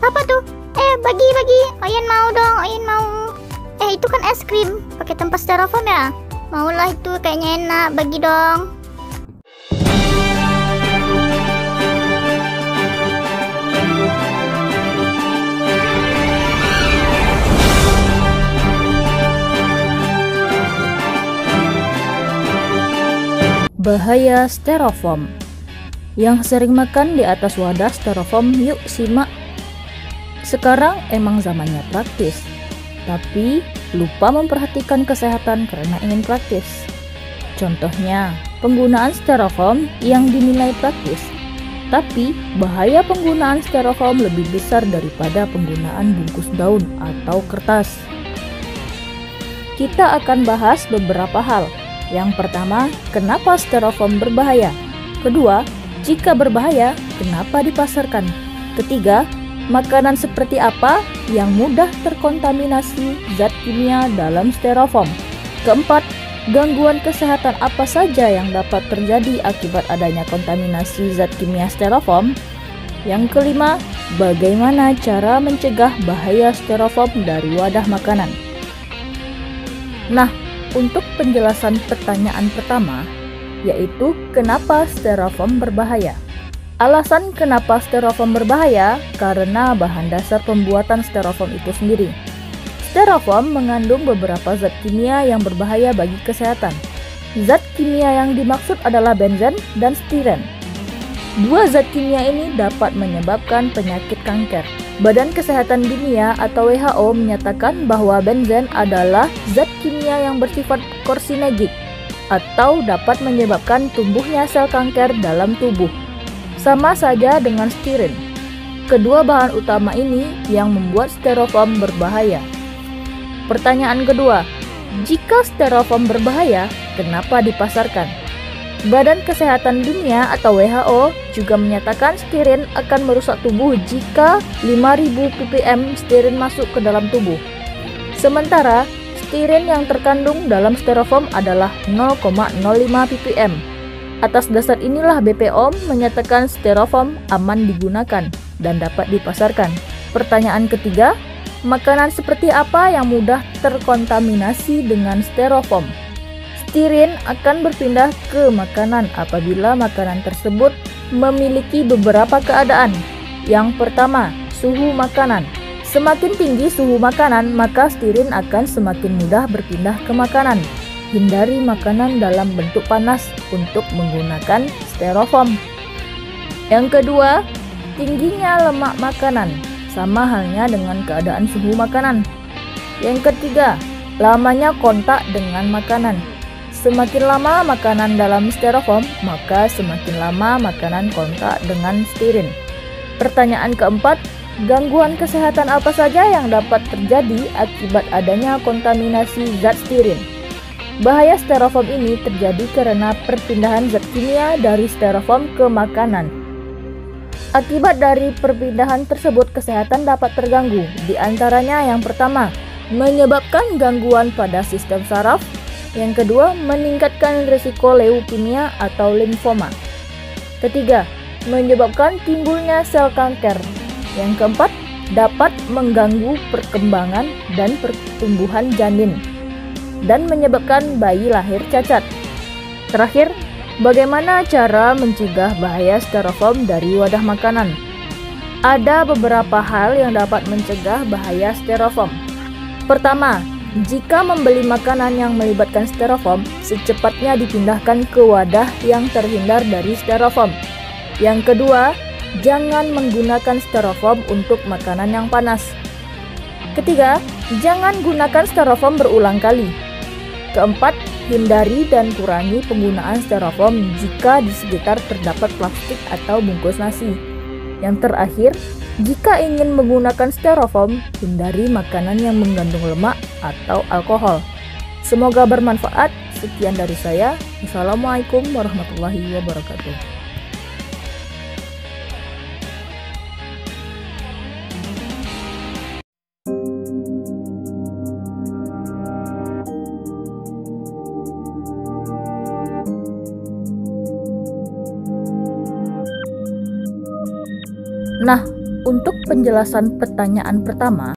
Apa tuh? Bagi. Oyen mau dong, Oyen mau. Itu kan es krim pakai tempat styrofoam ya? Maulah itu, kayaknya enak. Bagi dong. Bahaya styrofoam. Yang sering makan di atas wadah styrofoam, yuk simak. Sekarang emang zamannya praktis, tapi lupa memperhatikan kesehatan karena ingin praktis. Contohnya, penggunaan styrofoam yang dinilai praktis, tapi bahaya penggunaan styrofoam lebih besar daripada penggunaan bungkus daun atau kertas. Kita akan bahas beberapa hal. Yang pertama, kenapa styrofoam berbahaya? Kedua, jika berbahaya, kenapa dipasarkan? Ketiga, makanan seperti apa yang mudah terkontaminasi zat kimia dalam styrofoam? Keempat, gangguan kesehatan apa saja yang dapat terjadi akibat adanya kontaminasi zat kimia styrofoam? Yang kelima, bagaimana cara mencegah bahaya styrofoam dari wadah makanan? Nah, untuk penjelasan pertanyaan pertama, yaitu kenapa styrofoam berbahaya. Alasan kenapa styrofoam berbahaya karena bahan dasar pembuatan styrofoam itu sendiri. Styrofoam mengandung beberapa zat kimia yang berbahaya bagi kesehatan. Zat kimia yang dimaksud adalah benzen dan stiren. Dua zat kimia ini dapat menyebabkan penyakit kanker. Badan Kesehatan Dunia atau WHO menyatakan bahwa benzen adalah zat kimia yang bersifat karsinogenic atau dapat menyebabkan tumbuhnya sel kanker dalam tubuh. Sama saja dengan stiren. Kedua bahan utama ini yang membuat styrofoam berbahaya. Pertanyaan kedua, jika styrofoam berbahaya, kenapa dipasarkan? Badan Kesehatan Dunia atau WHO juga menyatakan stiren akan merusak tubuh jika 5000 ppm stiren masuk ke dalam tubuh. Sementara, stiren yang terkandung dalam styrofoam adalah 0,05 ppm. Atas dasar inilah BPOM menyatakan styrofoam aman digunakan dan dapat dipasarkan. Pertanyaan ketiga, makanan seperti apa yang mudah terkontaminasi dengan styrofoam? Stiren akan berpindah ke makanan apabila makanan tersebut memiliki beberapa keadaan. Yang pertama, suhu makanan. Semakin tinggi suhu makanan, maka stiren akan semakin mudah berpindah ke makanan. Hindari makanan dalam bentuk panas untuk menggunakan styrofoam. Yang kedua, tingginya lemak makanan. Sama halnya dengan keadaan suhu makanan. Yang ketiga, lamanya kontak dengan makanan. Semakin lama makanan dalam styrofoam, maka semakin lama makanan kontak dengan stiren. Pertanyaan keempat, gangguan kesehatan apa saja yang dapat terjadi akibat adanya kontaminasi zat stiren? Bahaya styrofoam ini terjadi karena perpindahan zat kimia dari styrofoam ke makanan. Akibat dari perpindahan tersebut, kesehatan dapat terganggu. Di antaranya yang pertama, menyebabkan gangguan pada sistem saraf. Yang kedua, meningkatkan risiko leukemia atau limfoma. Ketiga, menyebabkan timbulnya sel kanker. Yang keempat, dapat mengganggu perkembangan dan pertumbuhan janin dan menyebabkan bayi lahir cacat. Terakhir, bagaimana cara mencegah bahaya styrofoam dari wadah makanan? Ada beberapa hal yang dapat mencegah bahaya styrofoam. Pertama, jika membeli makanan yang melibatkan styrofoam, secepatnya dipindahkan ke wadah yang terhindar dari styrofoam. Yang kedua, jangan menggunakan styrofoam untuk makanan yang panas. Ketiga, jangan gunakan styrofoam berulang kali. Keempat, hindari dan kurangi penggunaan styrofoam jika di sekitar terdapat plastik atau bungkus nasi. Yang terakhir, jika ingin menggunakan styrofoam, hindari makanan yang mengandung lemak atau alkohol. Semoga bermanfaat. Sekian dari saya. Wassalamualaikum warahmatullahi wabarakatuh. Nah, Untuk penjelasan pertanyaan pertama,